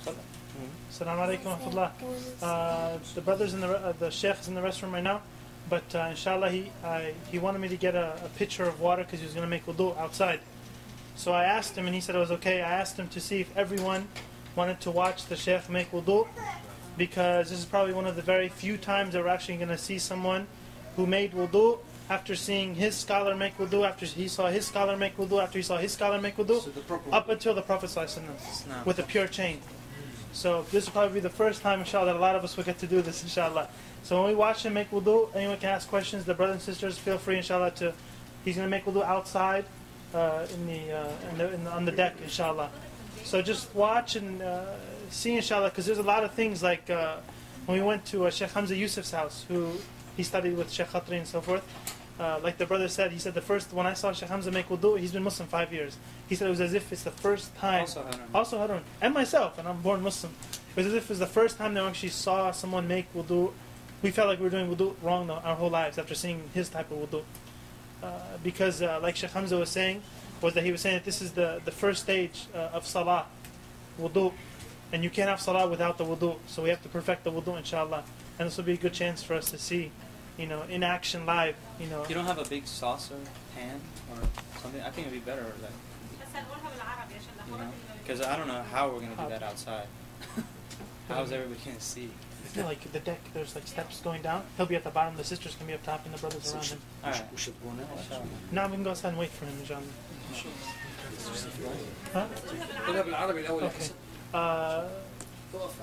Assalamu alaikum wa rahmatullah. The brother's in the Shaykh is in the restroom right now, but inshallah he wanted me to get a pitcher of water because he was going to make wudu outside. So I asked him and he said it was okay. I asked him to see if everyone wanted to watch the Shaykh make wudu, because this is probably one of the very few times that we're actually going to see someone who made wudu after seeing his scholar make wudu, after he saw his scholar make wudu, after he saw his scholar make wudu, up until the Prophet ﷺ with a pure chain. So this will probably be the first time, inshallah, that a lot of us will get to do this, inshallah. So when we watch him make wudu, anyone can ask questions. The brothers and sisters, feel free, inshallah, he's going to make wudu outside on the deck, inshallah. So just watch and see, inshallah, because there's a lot of things like when we went to Shaykh Hamza Yusuf's house, who he studied with Shaykh Khatri and so forth. Like the brother said, he said when I saw Shaykh Hamza make wudu, he's been Muslim 5 years. He said it was as if it's the first time, also Harun, and myself, and I'm born Muslim. It was as if it was the first time that we actually saw someone make wudu. We felt like we were doing wudu wrong our whole lives after seeing his type of wudu. Because like Shaykh Hamza was saying, he was saying that this is the first stage of salah, wudu. And you can't have salah without the wudu. So we have to perfect the wudu, inshallah. And this will be a good chance for us to see, in action live, You don't have a big saucer pan or something? I think it'd be better, because I don't know how we're going to do that outside. How's everybody going to see? I feel like the deck, there's like steps going down. He'll be at the bottom, the sisters can be up top, and the brothers around him. Alright. Now we can go outside and wait for him, inshallah. Huh? Okay.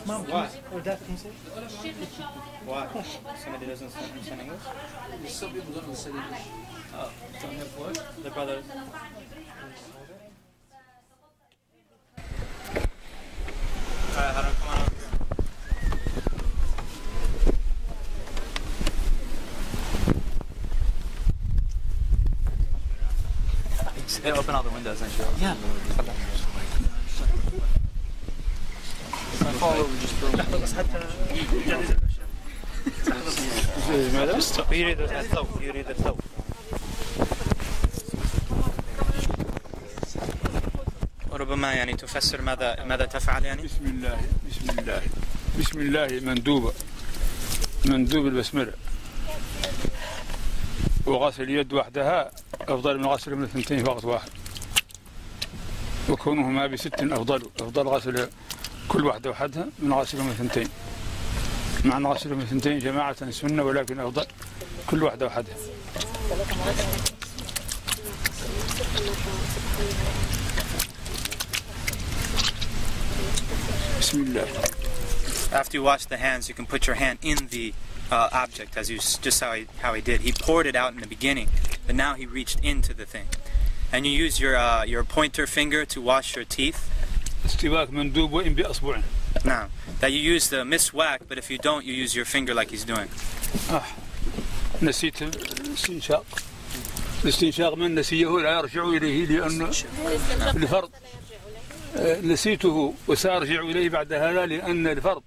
Mom, or Dad, can you say? Why? Somebody doesn't understand English? Some people don't understand English. Oh, don't have what? The brothers. Alright, Harun, come on over here. Yeah, open all the windows and show. Yeah. يريد الثوب وربما يعني تفسر ماذا تفعل يعني. بسم الله مندوب البسملة، وغسل اليد وحدها أفضل من غسل من اثنتين في وقت واحد، وكونهما بست أفضل غسل كل واحدة وحدها من غسل من اثنتين، مع أن غسل من اثنتين جماعة سنة، ولكن أفضل كل واحدة وحدها. بسم الله. After you wash the hands, you can put your hand in the object, as how he did. He poured it out in the beginning, but now he reached into the thing. And you use your pointer finger to wash your teeth. Now, that you use the miswak, but if you don't, you use your finger like he's doing. نسيت الاستنشاق من نسيه لا يرجع إليه لأن الفرض نسيته وسأرجع إليه بعد هذا لأن الفرض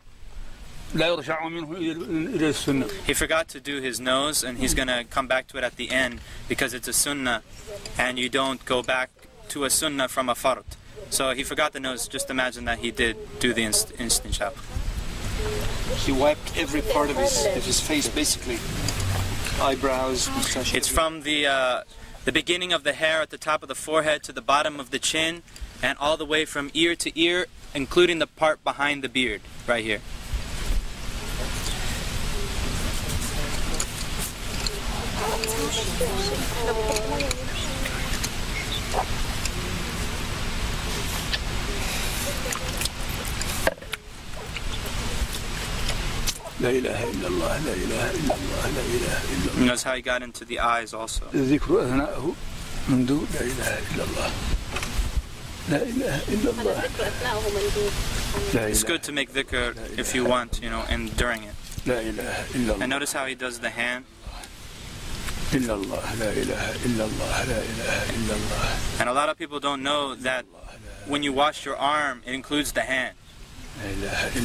لا يرجع منه إلى السنة. He forgot to do his nose, and he's going to come back to it at the end because it's a sunnah, and you don't go back to a sunnah from a fard. So he forgot the nose. Just imagine that he did do the istinshaq. He wiped every part of his face, basically. Eyebrows, mustache. It's from the beginning of the hair at the top of the forehead to the bottom of the chin, and all the way from ear to ear, including the part behind the beard, right here. لا إله إلا الله لا إله إلا الله لا إله إلا الله. Notice how he got into the eyes also. الذكر أثناءه مندوب لا إله إلا الله لا إله إلا الله. It's good to make dhikr if you want, and during it. لا إله إلا الله. And notice how he does the hand. إلا الله لا إله إلا الله لا إله إلا الله. And a lot of people don't know that when you wash your arm, it includes the hand.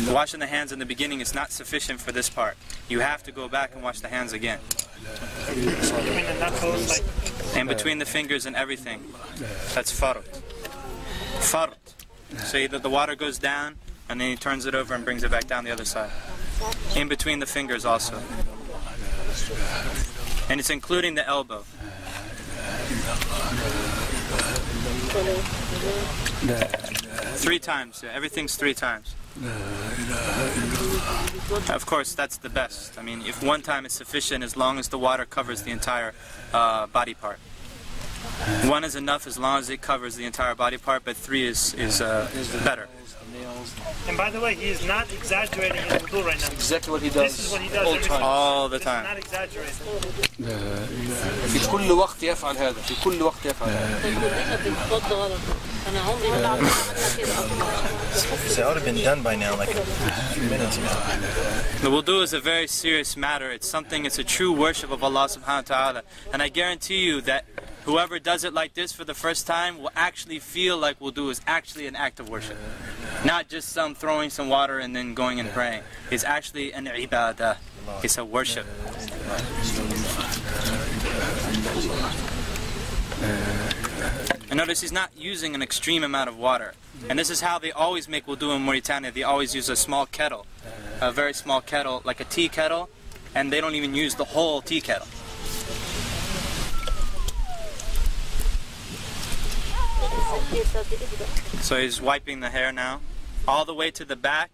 Washing the hands in the beginning is not sufficient for this part. You have to go back and wash the hands again. And between the fingers and everything. That's fard. Fard. So the water goes down, and then he turns it over and brings it back down the other side. In between the fingers also. And it's including the elbow. 3 times, yeah, everything's 3 times. Of course, that's the best. I mean, if 1 time is sufficient, as long as the water covers the entire body part. 1 is enough as long as it covers the entire body part, but 3 is better. And by the way, he is not exaggerating his wudu right now. Exactly what he does. This is what he does all the time. Not exaggerating. في كل وقت يفعل هذا. في كل وقت يفعل هذا. So that would have been done by now, like a few minutes ago. The wudu is a very serious matter. It's something, it's a true worship of Allah subhanahu wa ta'ala. And I guarantee you that whoever does it like this for the first time will actually feel like wudu is actually an act of worship. Not just some throwing some water and then going and praying. It's actually an ibadah. It's a worship. And notice he's not using an extreme amount of water. And this is how they always make wudu in Mauritania. They always use a small kettle, a very small kettle, like a tea kettle, and they don't even use the whole tea kettle. So he's wiping the hair now, all the way to the back,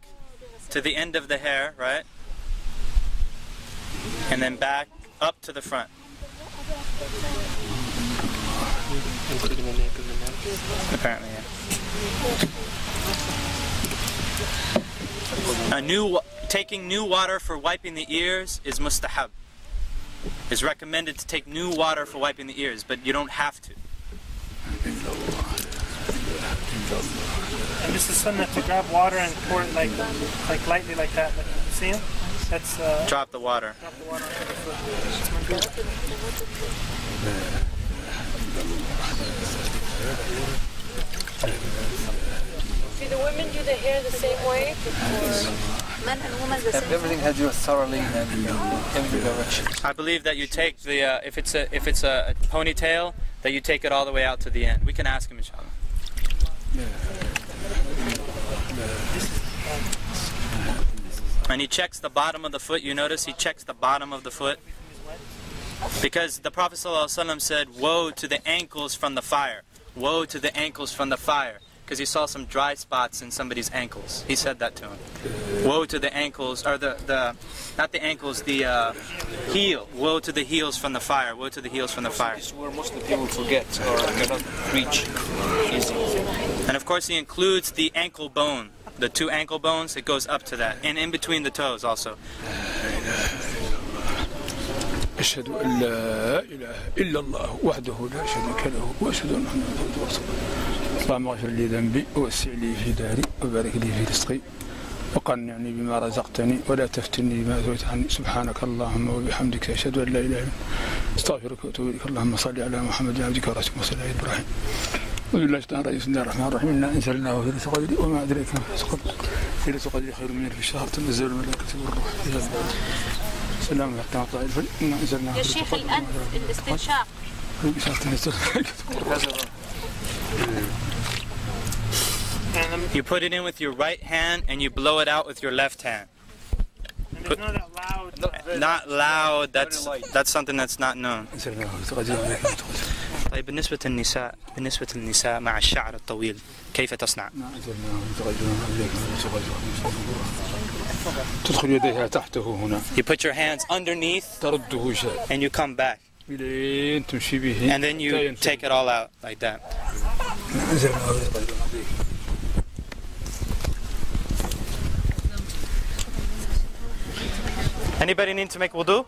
to the end of the hair, right? And then back up to the front. Apparently, yeah. Taking new water for wiping the ears is mustahab. It's recommended to take new water for wiping the ears, but you don't have to. And this is sunnah to grab water and pour it like lightly like that. Like you see him? That's drop the water. Drop the water onto the foot. Do the women do the hair the same way? Everything has you thoroughly in every direction. I believe that you take the if it's a ponytail, that you take it all the way out to the end. We can ask him, inshallah. And he checks the bottom of the foot. You notice he checks the bottom of the foot, because the Prophet ﷺ said, "Woe to the ankles from the fire! Woe to the ankles from the fire!" Because he saw some dry spots in somebody's ankles. He said that to him. Woe to the ankles, or not the ankles, the heel. Woe to the heels from the fire. Woe to the heels from the fire. This is where most of the people forget or cannot reach easily. And of course he includes the ankle bone, the 2 ankle bones. It goes up to that, and in between the toes also. أشهد أن لا إله إلا الله وحده لا شريك له وأشهد أن محمدا عبده ورسوله. اللهم اغفر لي ذنبي ووسع لي في داري وبارك لي في رزقي وقنعني بما رزقتني ولا تفتني بما أثرت عني. سبحانك اللهم وبحمدك أشهد أن لا إله إلا أنت أستغفرك وأتوب إليك. اللهم صل على محمد عبدك ورسولك وصل على إبراهيم. وبالله الرحمن بسم الله الرحمن الرحيم. إنا أنزلناه في ليلة القدر وما أدريك ما ليلة القدر خير من ألف شهر تنزل الملائكة والروح فيها. سلام حتى مطلع الفجر. إنا أنزلناه. يا شيخ الأنف الاستنشاق. You put it in with your right hand and you blow it out with your left hand. And it's not that loud. Not loud. That's something that's not known. طيب بالنسبة للنساء مع الشعر الطويل كيف تصنع؟ تدخل يديها تحته هنا. You put your hands underneath ترده شيء. and you come back. تمشي به. And then you take it all out like that. Anybody need to make wudu?